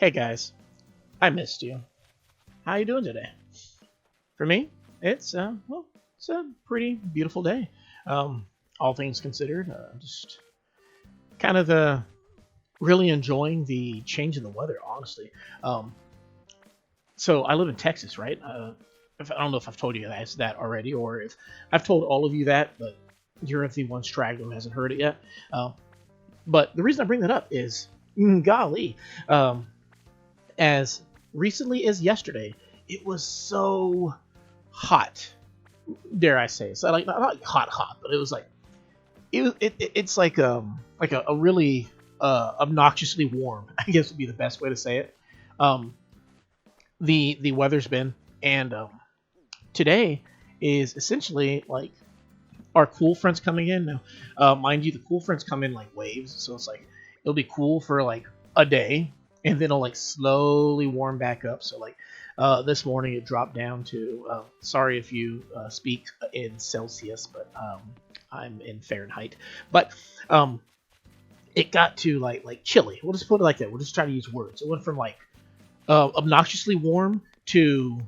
Hey guys, I missed you. How you doing today? For me, it's a pretty beautiful day. Um, all things considered, just kind of really enjoying the change in the weather. Honestly, um, so I live in Texas, right? I don't know if I've told you guys that already, or if I've told all of you that, but you're the one straggler who hasn't heard it yet. But the reason I bring that up is, golly, um, as recently as yesterday, it was so hot. Dare I say? So like not hot, but it was like it's like a really obnoxiously warm. I guess would be the best way to say it. Um, the weather's been, and today is essentially like our cool fronts coming in now. Mind you, the cool fronts come in like waves, so it's like it'll be cool for like a day, and then it'll like slowly warm back up. So like this morning it dropped down to sorry if you speak in Celsius, but I'm in Fahrenheit. But it got to like chilly. We'll just put it like that. We'll just try to use words. It went from like obnoxiously warm to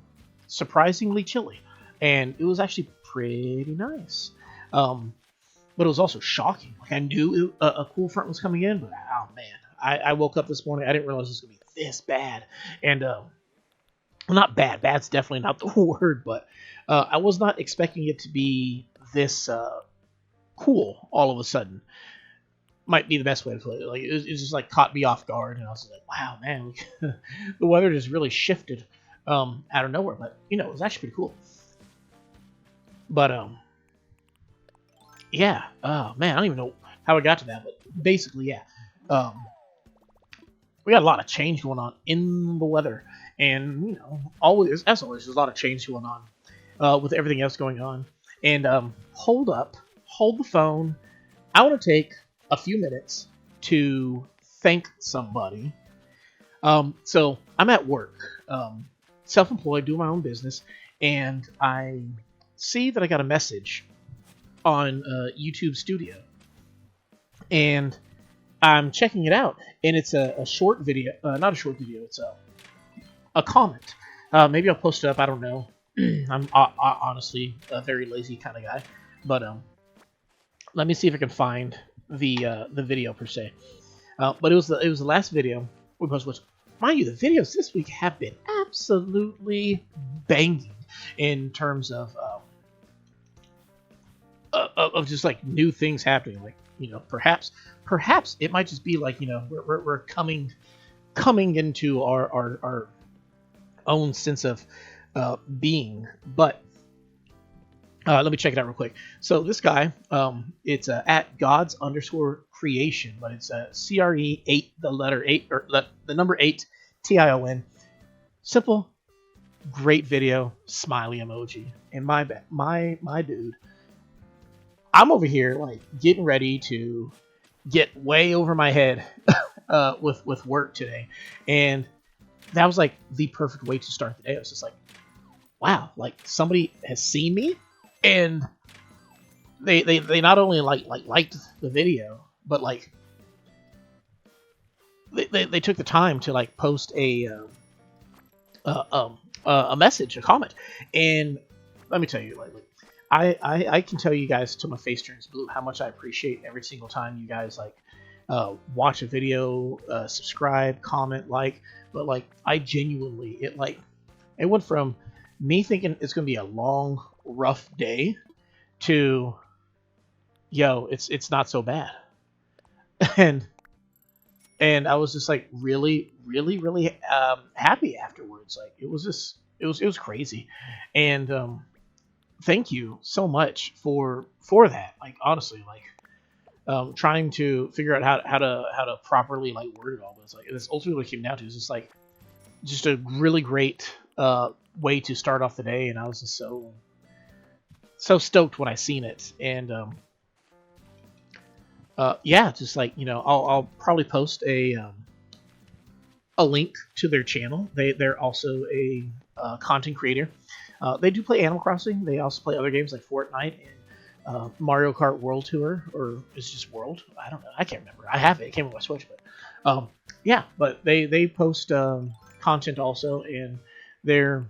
surprisingly chilly, and it was actually pretty nice. But it was also shocking. Like I knew a cool front was coming in, but oh man, I woke up this morning. I didn't realize it was gonna be this bad, and well, not bad. Bad's definitely not the word, but I was not expecting it to be this cool all of a sudden. Might be the best way to put it. Like it just like caught me off guard, and I was like, "Wow, man, the weather just really shifted out of nowhere." But it was actually pretty cool. But yeah, oh man, I don't even know how I got to that, but basically, yeah, um, we got a lot of change going on in the weather, and always as always, there's a lot of change going on with everything else going on. And hold up, hold the phone. I want to take a few minutes to thank somebody. So I'm at work, self-employed, doing my own business, and I see that I got a message on YouTube Studio, and I'm checking it out, and it's a short video, not a short video, it's a comment. Maybe I'll post it up. I don't know. I'm honestly a very lazy kind of guy, but let me see if I can find the video per se. But it was the last video we posted. Which, mind you, the videos this week have been absolutely banging in terms of just like new things happening. Like perhaps it might just be like we're coming into our own sense of being. But let me check it out real quick. So this guy, it's at gods_creation, but it's CRE8, the letter 8, or the number 8, TION. Simple, great video, smiley emoji. And my dude, I'm over here like getting ready to get way over my head with work today, and that was like the perfect way to start the day. I was just like, wow, like somebody has seen me, and they not only liked the video, but like they took the time to like post a message, a comment. And let me tell you, like I can tell you guys till my face turns blue how much I appreciate every single time you guys like watch a video, subscribe, comment, like. But like I genuinely, it went from me thinking it's gonna be a long, rough day to it's not so bad. and I was just like really happy afterwards. Like it was crazy. And thank you so much for that. Like honestly, like trying to figure out how to properly like word it all. But it's like this ultimately what it came down to is just like just a really great way to start off the day, and I was just so stoked when I seen it. And yeah, just like I'll probably post a link to their channel. They're also a content creator. They do play Animal Crossing. They also play other games like Fortnite and Mario Kart World Tour, or it's just World. I don't know. I can't remember. I have it. It came with my Switch, but Um, yeah, but they post content also, and they're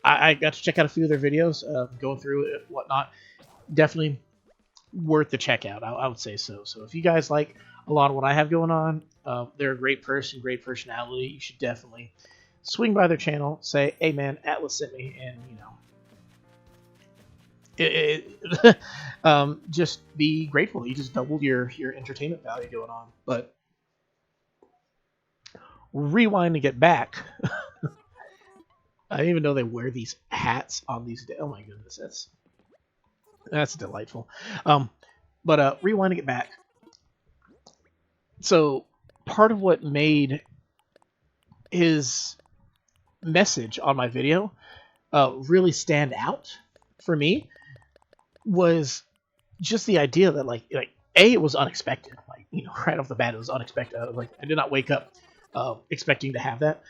I got to check out a few of their videos, going through it, whatnot. Definitely worth the check out. I would say so. So if you guys like a lot of what I have going on, they're a great person, great personality. You should definitely swing by their channel, say, "Hey man, Atlas sent me," and just be grateful. You just doubled your entertainment value going on. But rewind to get back. I didn't even know they wear these hats on these days. Oh my goodness, that's delightful. But rewinding it back. So part of what made his message on my video really stand out for me was just the idea that like A, it was unexpected. Like, right off the bat, it was unexpected. I did not wake up expecting to have that.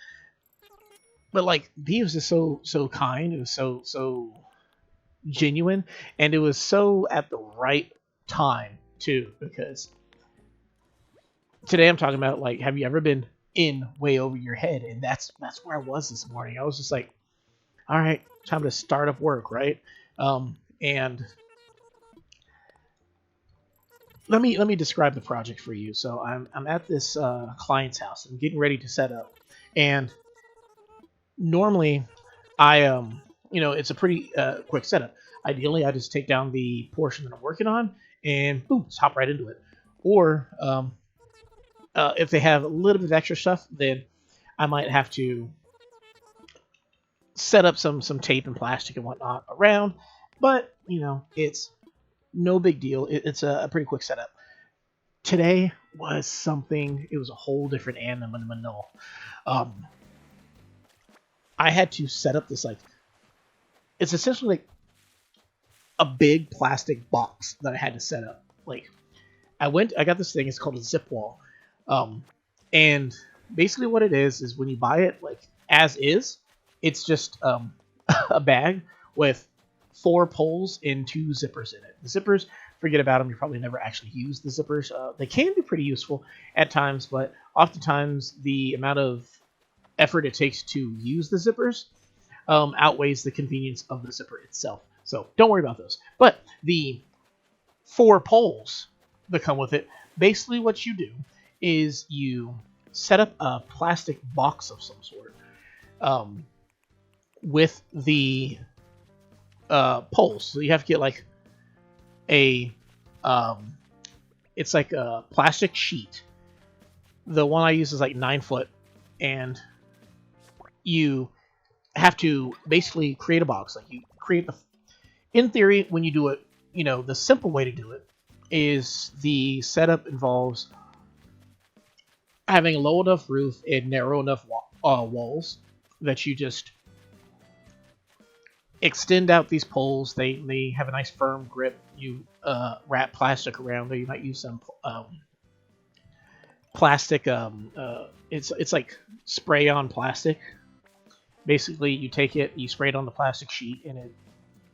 But like, B was just so kind. It was so genuine, and it was so at the right time too. Because today I'm talking about, like, have you ever been in way over your head? And that's where I was this morning. I was just like, all right, time to start up work, right? And let me describe the project for you. So I'm at this client's house. I'm getting ready to set up, and normally I it's a pretty quick setup. Ideally, I just take down the portion that I'm working on and boom, just hop right into it. Or if they have a little bit of extra stuff, then I might have to set up some tape and plastic and whatnot around. But it's no big deal. It's a pretty quick setup. Today was something. It was a whole different animal. I had to set up this, like, it's essentially like a big plastic box that I had to set up. Like, I got this thing. It's called a zip wall, and basically what it is when you buy it like as is, it's just a bag with 4 poles and 2 zippers in it. The zippers, forget about them. You probably never actually use the zippers. They can be pretty useful at times, but oftentimes the amount of effort it takes to use the zippers outweighs the convenience of the zipper itself. So don't worry about those. But the 4 poles that come with it, basically what you do is you set up a plastic box of some sort with the poles. So you have to get like it's like a plastic sheet. The one I use is like 9 foot, and you have to basically create a box. Like, you create in theory, when you do it, the simple way to do it is the setup involves having a low enough roof and narrow enough walls that you just extend out these poles. They have a nice firm grip. You wrap plastic around them. You might use some plastic. It's like spray on plastic. Basically, you take it, you spray it on the plastic sheet, and it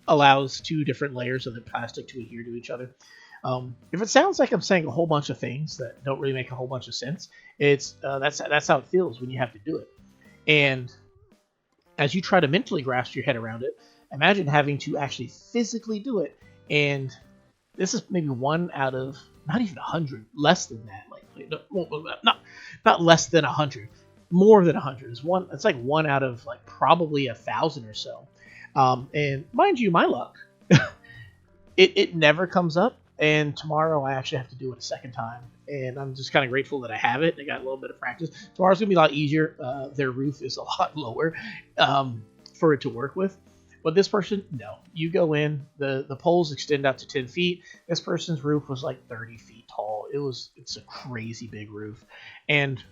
allows 2 different layers of the plastic to adhere to each other. If it sounds like I'm saying a whole bunch of things that don't really make a whole bunch of sense, it's that's how it feels when you have to do it. And as you try to mentally grasp your head around it, imagine having to actually physically do it. And this is maybe 1 out of not even 100, less than that. Not less than 100, more than 100 is one. It's like 1 out of like probably 1,000 or so. And mind you, my luck, it never comes up. And tomorrow I actually have to do it a second time, and I'm just kind of grateful that I have it. I got a little bit of practice. Tomorrow's gonna be a lot easier. Their roof is a lot lower for it to work with. But this person, no. You go in, the poles extend out to 10 feet. This person's roof was like 30 feet tall. It's a crazy big roof. And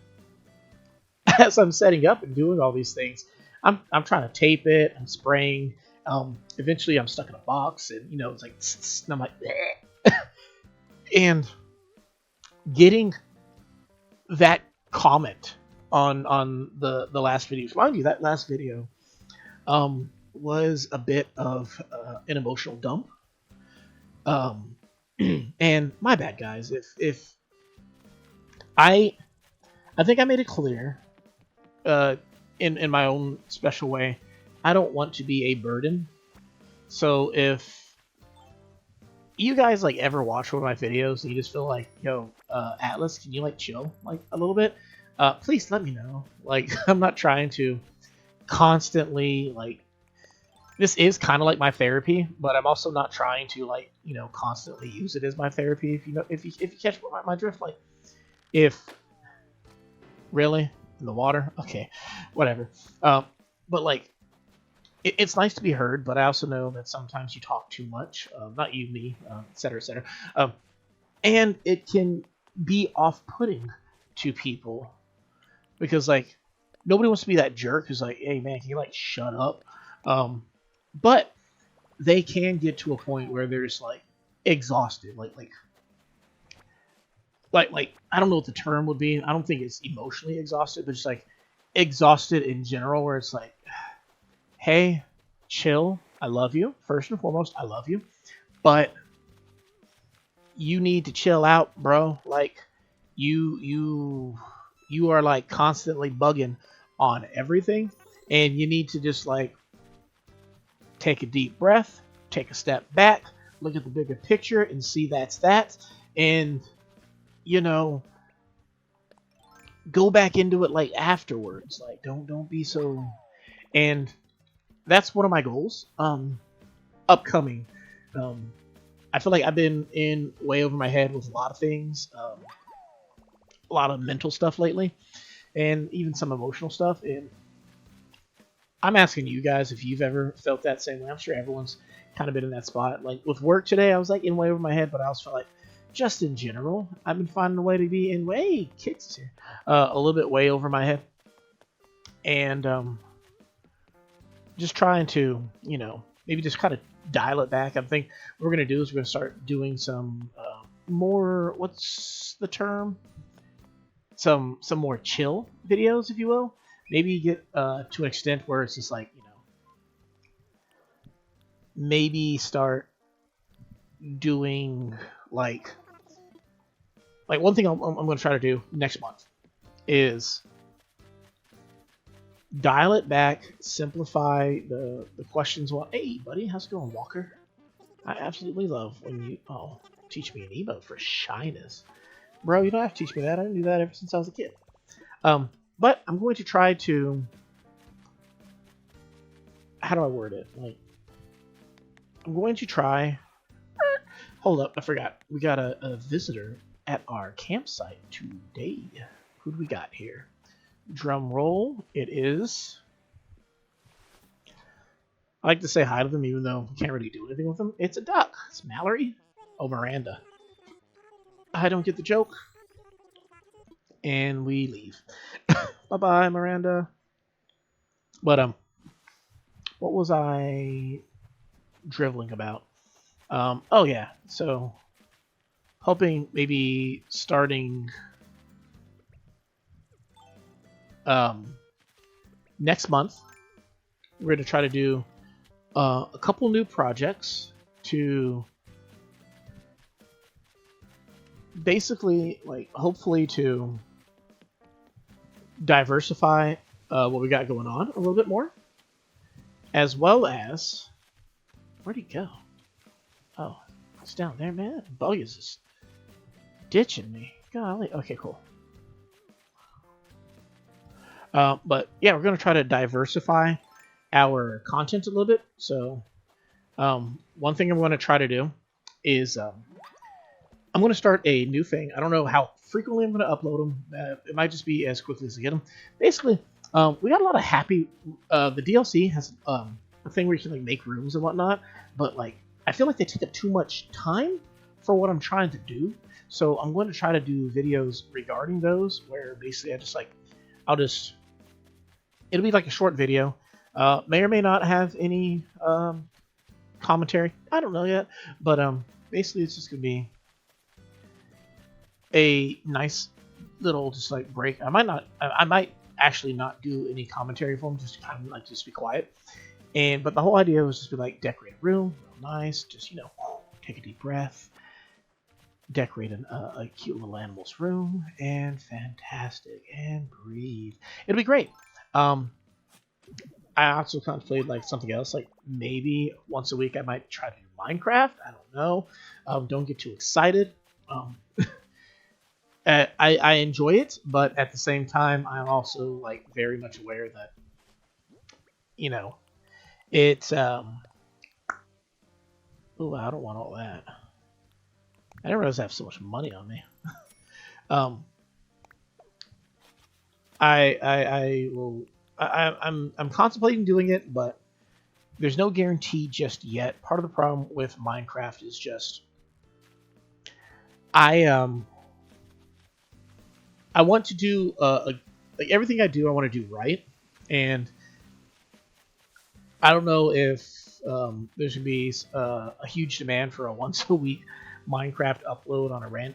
as I'm setting up and doing all these things, I'm trying to tape it. I'm spraying. Eventually, I'm stuck in a box, and it's like, and I'm like, and getting that comment on the last video. Mind you, that last video was a bit of an emotional dump. And my bad, guys. If I I think I made it clear, in my own special way, I don't want to be a burden. So if you guys like ever watch one of my videos and you just feel like, yo, Atlas, can you like chill like a little bit? Please let me know. Like, I'm not trying to constantly like. This is kind of like my therapy, but I'm also not trying to like constantly use it as my therapy. If you catch my drift, like if really in the water, okay, whatever. But like it's nice to be heard, but I also know that sometimes you talk too much. Not you, me, etc., etc. And it can be off-putting to people because like nobody wants to be that jerk who's like, "Hey man, can you like shut up?" But they can get to a point where they're just like exhausted, like I don't know what the term would be. I don't think it's emotionally exhausted, but just like exhausted in general, where it's like, hey, chill. I love you. First and foremost, I love you, but you need to chill out, bro. Like you are like constantly bugging on everything, and you need to just like take a deep breath, take a step back, look at the bigger picture, and see that's that, and go back into it like afterwards. Like don't be so. And that's one of my goals. Upcoming. I feel like I've been in way over my head with a lot of things, a lot of mental stuff lately, and even some emotional stuff. And I'm asking you guys if you've ever felt that same way. I'm sure everyone's kind of been in that spot. Like with work today, I was like in way over my head, but I also felt like just in general, I've been finding a way to be in way kicks here, a little bit way over my head, and just trying to maybe just kind of dial it back. I think what we're gonna do is we're gonna start doing some more, what's the term? Some more chill videos, if you will. Maybe get to an extent where it's just like maybe start doing like one thing I'm going to try to do next month is dial it back, simplify the questions. Well, hey buddy, how's it going, Walker? I absolutely love when you teach me an emote for shyness, bro. You don't have to teach me that. I didn't do that ever since I was a kid. But I'm going to try to, how do I word it? Like, I'm going to try. Hold up, I forgot. We got a visitor at our campsite today. Who do we got here? Drum roll. It is. I like to say hi to them, even though we can't really do anything with them. It's a duck. It's Mallory. Oh, Miranda. I don't get the joke. And we leave. Bye-bye, Miranda. But what was I driveling about? Oh yeah, so hoping maybe starting next month, we're going to try to do a couple new projects to basically, like, hopefully to diversify what we got going on a little bit more, as well as, where'd he go? Oh, it's down there, man. Bug is just ditching me. Golly. Okay, cool. But yeah, we're going to try to diversify our content a little bit. So one thing I'm going to try to do is I'm going to start a new thing. I don't know how frequently I'm going to upload them. It might just be as quickly as I get them. Basically, we got a lot of happy. The DLC has a thing where you can like make rooms and whatnot, but like I feel like they take up too much time for what I'm trying to do. So I'm going to try to do videos regarding those, where basically it'll be like a short video. May or may not have any commentary. I don't know yet, but basically it's just gonna be a nice little just like break. I might actually not do any commentary for them, just kind of like just be quiet. But the whole idea was just be like decorate a room, real nice, just take a deep breath, decorate a cute little animal's room, and fantastic, and breathe. It'll be great. Um, I also contemplated like something else, like maybe once a week I might try to do Minecraft. I don't know. Don't get too excited. Um, I enjoy it, but at the same time, I'm also like very much aware that you know it's. Oh, I don't want all that. I didn't realize I have so much money on me. Um, I will. I'm contemplating doing it, but there's no guarantee just yet. Part of the problem with Minecraft is just I I want to do like everything I do I want to do right, and I don't know if there's gonna be a huge demand for a once a week Minecraft upload on a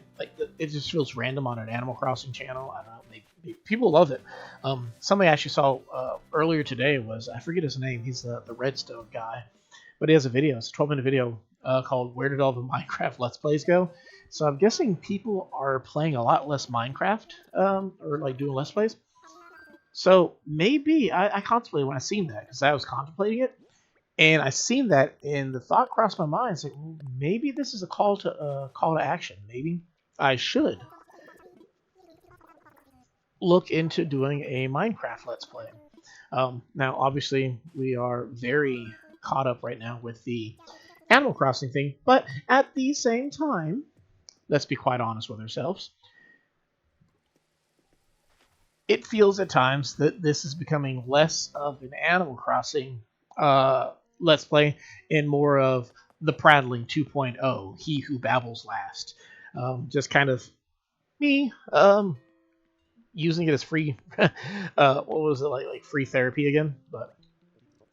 it just feels random on an Animal Crossing channel. I don't know. People love it. Something I actually saw earlier today was I forget his name. He's the Redstone guy, but he has a video. It's a 12-minute video called "Where Did All the Minecraft Let's Plays Go?" So I'm guessing people are playing a lot less Minecraft or like doing Let's Plays. So maybe I contemplated when I seen that because I was contemplating it, and I seen that, and the thought crossed my mind. It's like, well, maybe this is a call to action. Maybe I should look into doing a Minecraft Let's Play. Now, obviously, we are very caught up right now with the Animal Crossing thing, but at the same time, let's be quite honest with ourselves. It feels at times that this is becoming less of an Animal Crossing Let's Play and more of the Prattling 2.0, he who babbles last. Just kind of me using it as free. What was it like free therapy again? But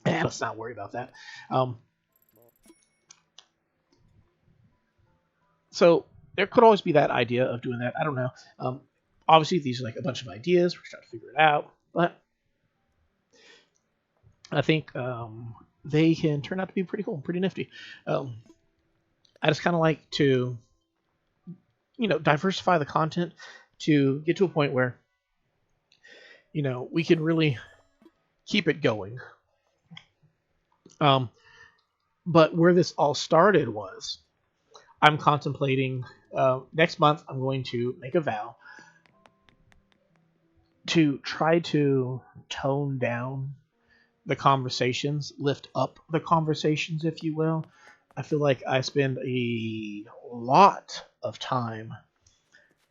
let's not worry about that. So there could always be that idea of doing that. I don't know. Obviously, these are like a bunch of ideas. We're trying to figure it out, but I think they can turn out to be pretty cool, pretty nifty. I just kind of like to, diversify the content to get to a point where, we can really keep it going. But where this all started was, I'm contemplating next month. I'm going to make a vow to try to tone down the conversations, lift up the conversations, if you will. I feel like I spend a lot of time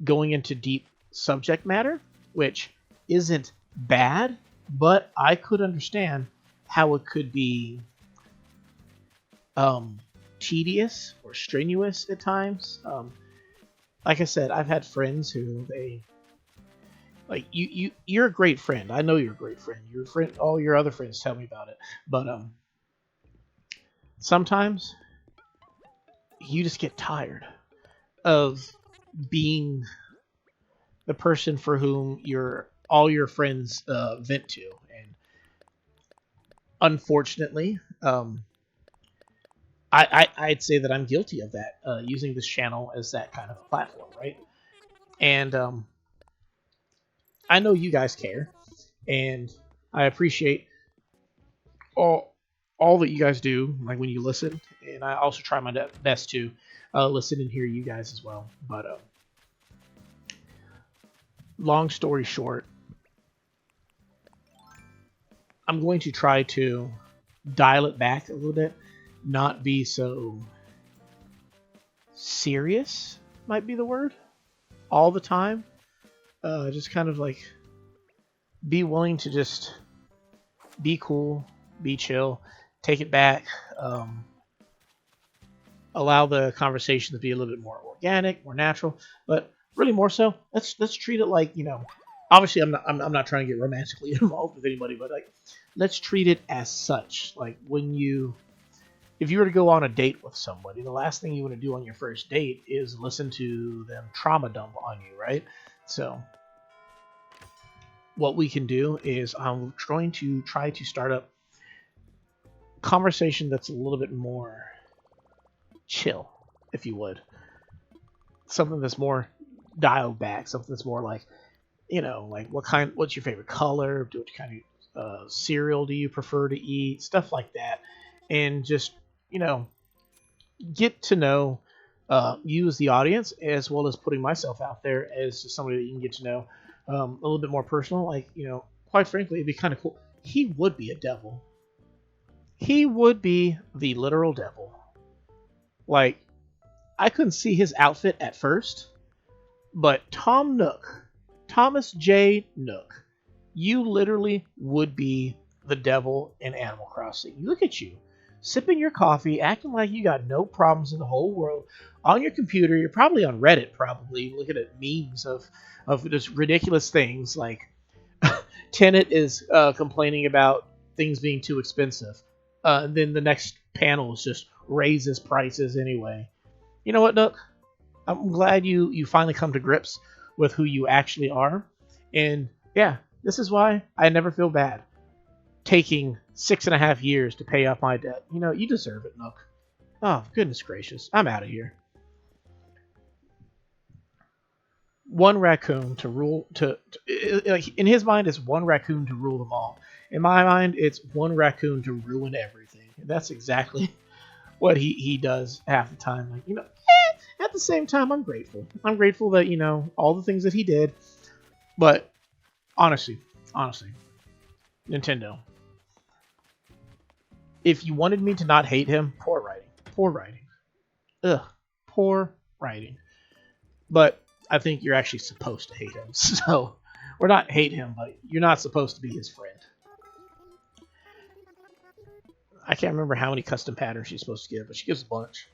going into deep subject matter, which isn't bad, but I could understand how it could be tedious or strenuous at times. Like I said, I've had friends who you're a great friend. I know you're a great friend. Your friend, all your other friends tell me about it, but sometimes you just get tired of being the person for whom all your friends vent to, and unfortunately, I'd say that I'm guilty of that, using this channel as that kind of platform, right? And I know you guys care, and I appreciate all that you guys do, like when you listen, and I also try my best to listen and hear you guys as well. But long story short, I'm going to try to dial it back a little bit, not be so serious, might be the word, all the time. Just kind of like be willing to just be cool, be chill, take it back, allow the conversation to be a little bit more organic, more natural, but really more so, let's treat it like, obviously I'm not trying to get romantically involved with anybody, but like let's treat it as such. Like if you were to go on a date with somebody, the last thing you want to do on your first date is listen to them trauma dump on you, right? So what we can do is I'm going to try to start up conversation that's a little bit more chill, if you would. something that's more dialed back, something that's more like, like what's your favorite color? What kind of cereal do you prefer to eat? Stuff like that, and just you know get to know you as the audience, as well as putting myself out there as just somebody that you can get to know a little bit more personal. Like, quite frankly, it'd be kind of cool. He would be a devil. He would be the literal devil. Like, I couldn't see his outfit at first, but Thomas J. Nook, you literally would be the devil in Animal Crossing. Look at you, sipping your coffee, acting like you got no problems in the whole world. On your computer, you're probably on Reddit, probably looking at memes of just ridiculous things like Tenet is complaining about things being too expensive. Then the next panel is just raises prices anyway. You know what, Nook? I'm glad you finally come to grips with who you actually are. And yeah, this is why I never feel bad taking 6.5 years to pay off my debt. You deserve it, Nook. Oh, goodness gracious. I'm out of here. One raccoon to rule like in his mind it's one raccoon to rule them all. In my mind it's one raccoon to ruin everything. That's exactly what he does half the time. Like, at the same time I'm grateful that all the things that he did. But honestly, Nintendo, if you wanted me to not hate him, poor writing. Ugh, poor writing. But I think you're actually supposed to hate him. So, or not hate him, but you're not supposed to be his friend. I can't remember how many custom patterns she's supposed to give, but she gives a bunch.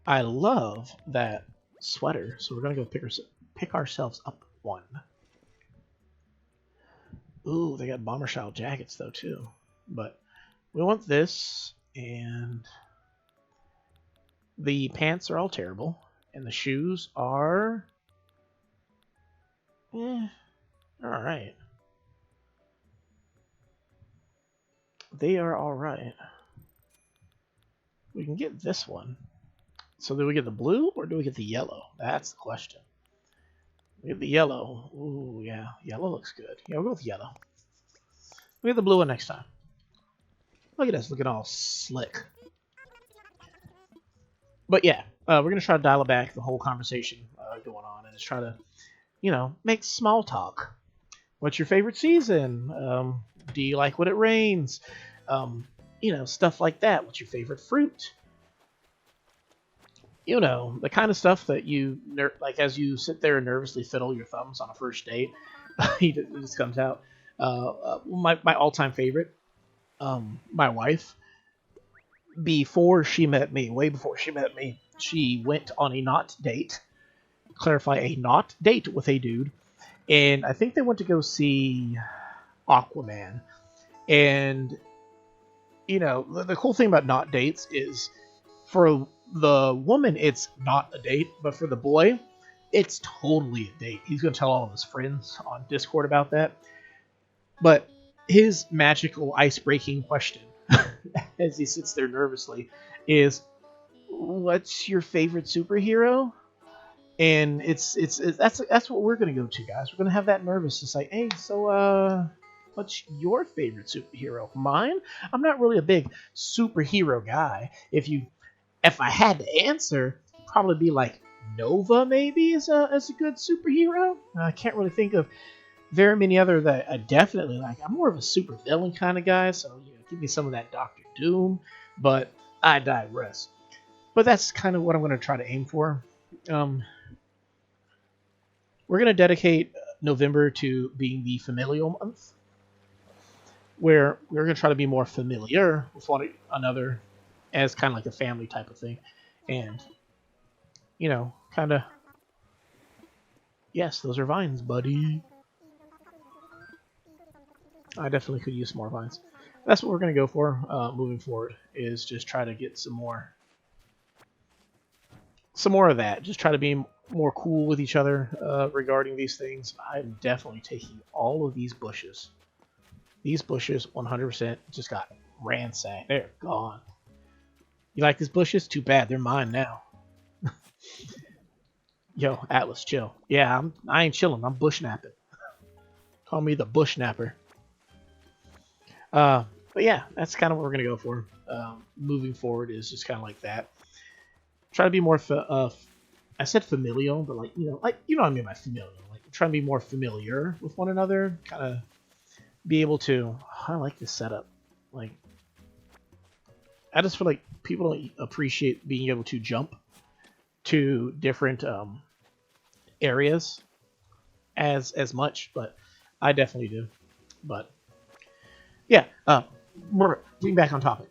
I love that sweater, so we're gonna go pick ourselves up one. Ooh, they got bomber style jackets though too, but we want this, and the pants are all terrible, and the shoes are, all right. They are all right. We can get this one. So do we get the blue or do we get the yellow? That's the question. We get the yellow. Ooh, yeah. Yellow looks good. Yeah, we'll go with yellow. We get the blue one next time. Look at us looking all slick. But yeah, we're going to try to dial it back, the whole conversation going on, and just try to, make small talk. What's your favorite season? Do you like when it rains? Stuff like that. What's your favorite fruit? The kind of stuff that you like as you sit there and nervously fiddle your thumbs on a first date. It just comes out. My all-time favorite, my wife, way before she met me, she went on a not date. Clarify, a not date with a dude. And I think they went to go see Aquaman. And, the cool thing about not dates is for the woman, it's not a date, but for the boy, it's totally a date. He's going to tell all of his friends on Discord about that. But his magical ice-breaking question, as he sits there nervously, is, "What's your favorite superhero?" And it's that's what we're going to go to, guys. We're going to have that nervous. It's like, "Hey, so what's your favorite superhero?" Mine? I'm not really a big superhero guy. If I had to answer, probably be like Nova maybe is a good superhero. I can't really think of very many other that I definitely like. I'm more of a super villain kind of guy, so give me some of that Doctor Doom. But I digress. But that's kind of what I'm going to try to aim for. We're going to dedicate November to being the familial month, where we're going to try to be more familiar with one another as kind of like a family type of thing. And, kind of, yes, those are vines, buddy. I definitely could use some more vines. That's what we're going to go for moving forward, is just try to get some more of that. Just try to be more cool with each other regarding these things. I'm definitely taking all of these bushes. These bushes 100% just got ransacked. They're gone. You like these bushes? Too bad, they're mine now. Yo, Atlas, chill. Yeah, I ain't chilling. I'm bush napping. Call me the bush napper. But yeah, that's kind of what we're gonna go for. Moving forward is just kind of like that. Try to be more. I said familial, but like you know what I mean by familial. Like trying to be more familiar with one another. Kind of be able to. I like this setup. Like I just feel like people don't appreciate being able to jump to different areas as much, but I definitely do. But yeah, we're getting back on topic.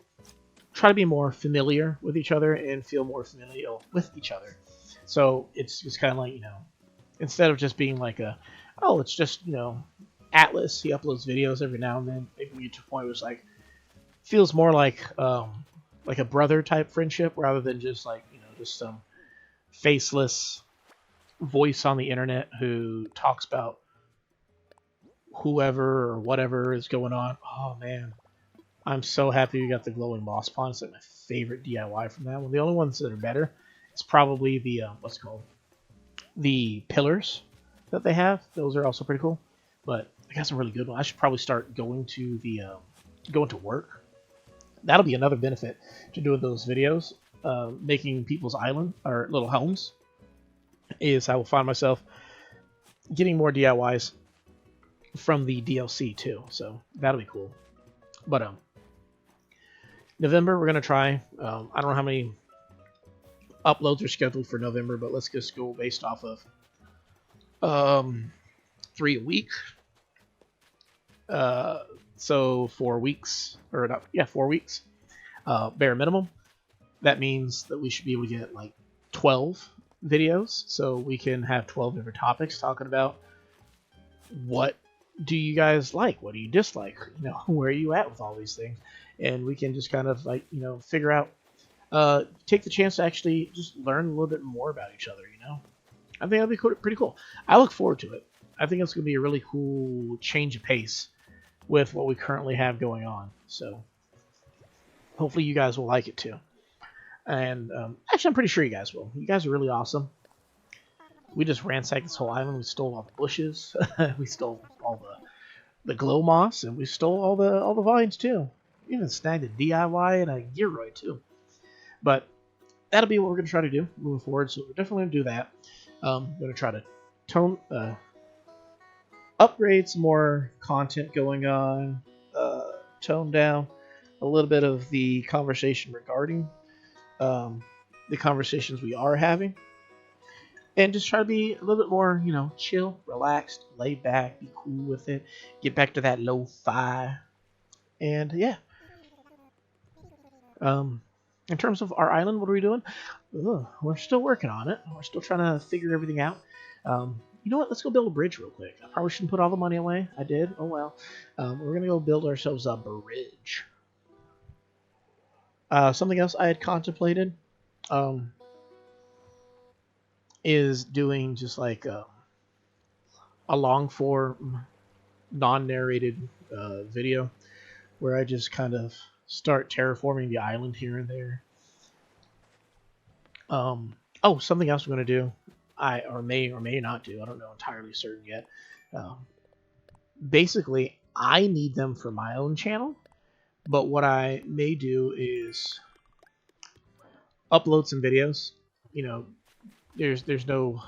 Try to be more familiar with each other and feel more familial with each other. So it's just kind of like instead of just being like it's just Atlas. He uploads videos every now and then. Maybe we get to a point where it's like feels more like a brother type friendship rather than just like just some faceless voice on the internet who talks about whoever or whatever is going on. Oh man, I'm so happy we got the glowing moss pond. It's like my favorite DIY from that one. The only ones that are better is probably the what's it called, the pillars that they have. Those are also pretty cool. But I got some really good ones. I should probably start going to the going to work. That'll be another benefit to doing those videos, making people's island or little homes. Is I will find myself getting more DIYs from the DLC too, so that'll be cool. But November we're gonna try. I don't know how many uploads are scheduled for November, but let's just go based off of 3 a week. So 4 weeks, or not, yeah, 4 weeks, bare minimum. That means that we should be able to get like 12 videos, so we can have 12 different topics talking about what do you guys like, what do you dislike, where are you at with all these things, and we can just kind of like figure out, take the chance to actually just learn a little bit more about each other. I think that'll be pretty cool. I look forward to it. I think it's going to be a really cool change of pace with what we currently have going on. So hopefully you guys will like it too. And actually, I'm pretty sure you guys will. You guys are really awesome. We just ransacked this whole island. We stole all the bushes. We stole all the glow moss, and we stole all the vines too. We even snagged a DIY and a Gearoid too. But that'll be what we're gonna try to do moving forward. So we're definitely gonna do that. Gonna try to upgrade some more content going on. Tone down a little bit of the conversation regarding the conversations we are having, and just try to be a little bit more, chill, relaxed, laid back, be cool with it, get back to that lo-fi, and yeah. In terms of our island, what are we doing? We're still working on it. We're still trying to figure everything out. You know what? Let's go build a bridge real quick. I probably shouldn't put all the money away. I did. Oh well. We're gonna go build ourselves a bridge. Something else I had contemplated is doing just like a long form, non-narrated video where I just kind of start terraforming the island here and there. Something else I'm going to do, I may or may not do, I don't know entirely certain yet. Basically, I need them for my own channel, but what I may do is upload some videos. There's no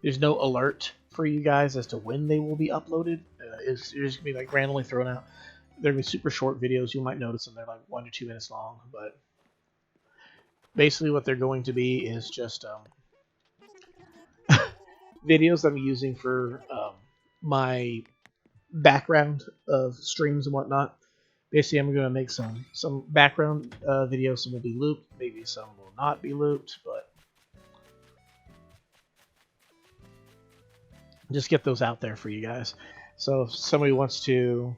there's no alert for you guys as to when they will be uploaded. It's just gonna be like randomly thrown out. They're gonna be super short videos. You might notice them. They're like 1 to 2 minutes long, but basically what they're going to be is just videos I'm using for my background of streams and whatnot. Basically, I'm going to make some background videos. Some will be looped, maybe some will not be looped, but just get those out there for you guys. So if somebody wants to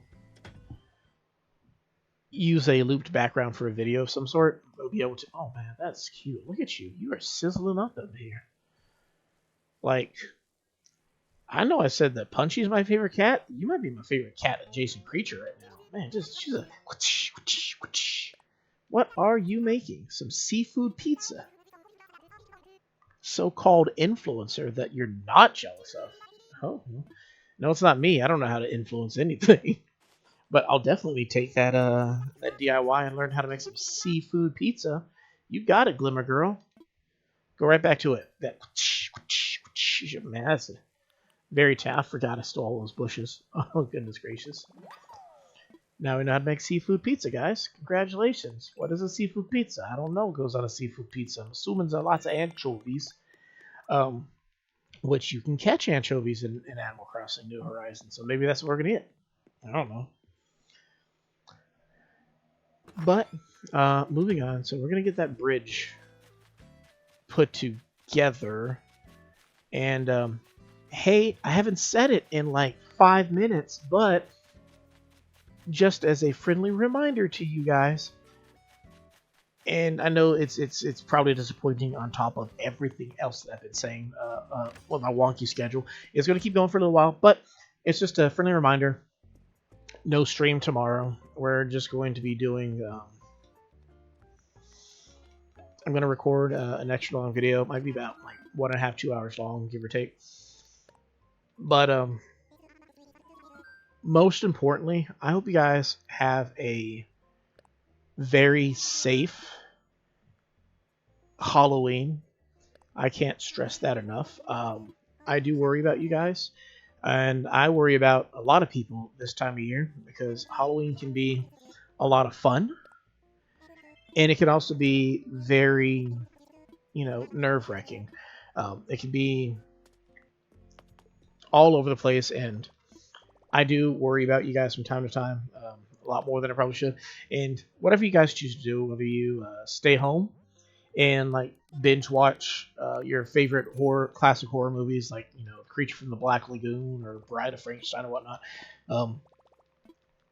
use a looped background for a video of some sort, they'll be able to. Oh man, that's cute. Look at you. You are sizzling up over here. Like, I know I said that Punchy's my favorite cat. You might be my favorite cat adjacent creature right now. Man, she's a What are you making? Some seafood pizza. So-called influencer that you're not jealous of. Oh, no, it's not me. I don't know how to influence anything. But I'll definitely take that DIY and learn how to make some seafood pizza. You got it, Glimmer Girl. Go right back to it. That man, that's very tough. I forgot I stole all those bushes. Oh goodness gracious! Now we know how to make seafood pizza, guys. Congratulations. What is a seafood pizza? I don't know. What goes on a seafood pizza. I'm assuming there's lots of anchovies. Which you can catch anchovies in Animal Crossing New Horizons. So maybe that's what we're gonna get. I don't know. But moving on, so we're gonna get that bridge put together. And hey, I haven't said it in like 5 minutes, but just as a friendly reminder to you guys, and I know it's probably disappointing on top of everything else that I've been saying. With my wonky schedule, it's gonna keep going for a little while, but it's just a friendly reminder. No stream tomorrow. We're just going to be doing. I'm going to record an extra long video. It might be about like 1.5, 2 hours long, give or take. But most importantly, I hope you guys have a very safe Halloween. I can't stress that enough. I do worry about you guys, and I worry about a lot of people this time of year because Halloween can be a lot of fun. And it can also be very, nerve-wracking. It can be all over the place, and I do worry about you guys from time to time, a lot more than I probably should. And whatever you guys choose to do, whether you stay home and like binge watch your favorite classic horror movies, like Creature from the Black Lagoon or Bride of Frankenstein or whatnot,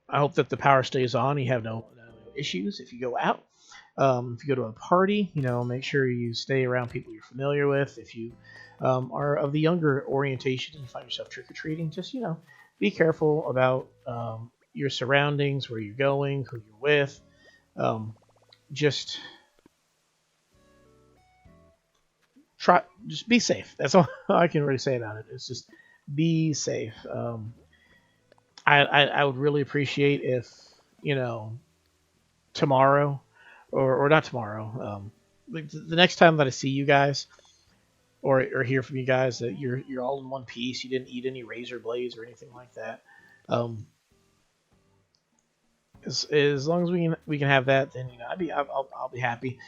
I hope that the power stays on. You have no issues if you go out. If you go to a party, make sure you stay around people you're familiar with. If you are of the younger orientation and you find yourself trick-or-treating, just, be careful about your surroundings, where you're going, who you're with. Just be safe. That's all I can really say about it. It's just be safe. I would really appreciate if, tomorrow, or not tomorrow, the next time that I see you guys or hear from you guys, that you're all in one piece. You didn't eat any razor blades or anything like that. As long as we can have that, then I'll be happy.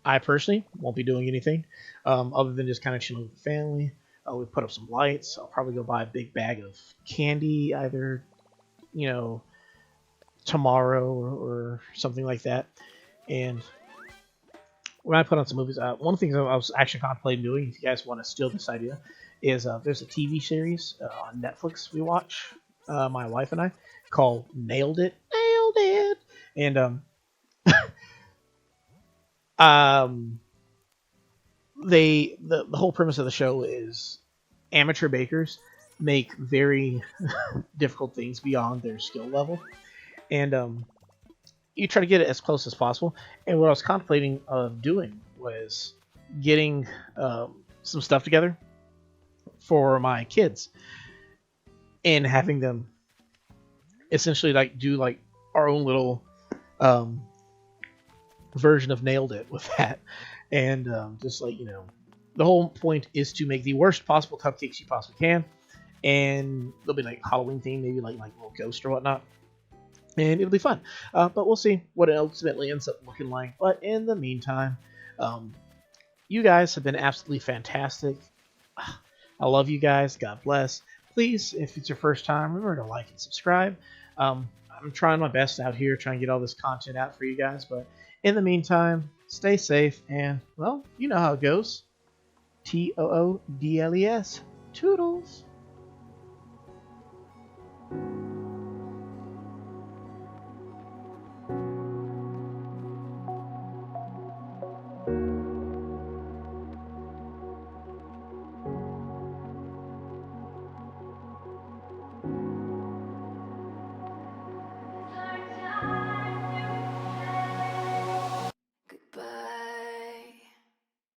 I personally won't be doing anything other than just kind of chilling with the family. We put up some lights. I'll probably go buy a big bag of candy either, tomorrow or something like that. And when I put on some movies, one of the things I was actually contemplating doing, if you guys want to steal this idea, is there's a TV series on Netflix we watch, my wife and I, called Nailed It. Nailed It! And the whole premise of the show is amateur bakers make very difficult things beyond their skill level, and you try to get it as close as possible. And what I was contemplating of doing was getting some stuff together for my kids and having them essentially do our own little version of Nailed It with that. And just the whole point is to make the worst possible cupcakes you possibly can, and they'll be like Halloween themed, maybe like little ghost or whatnot, and it'll be fun. But we'll see what it ultimately ends up looking like. But in the meantime, you guys have been absolutely fantastic. I love you guys. God bless. Please, if it's your first time, remember to like and subscribe. I'm trying my best out here, trying to get all this content out for you guys. But in the meantime, stay safe, and, well, you know how it goes. TOODLES. Toodles.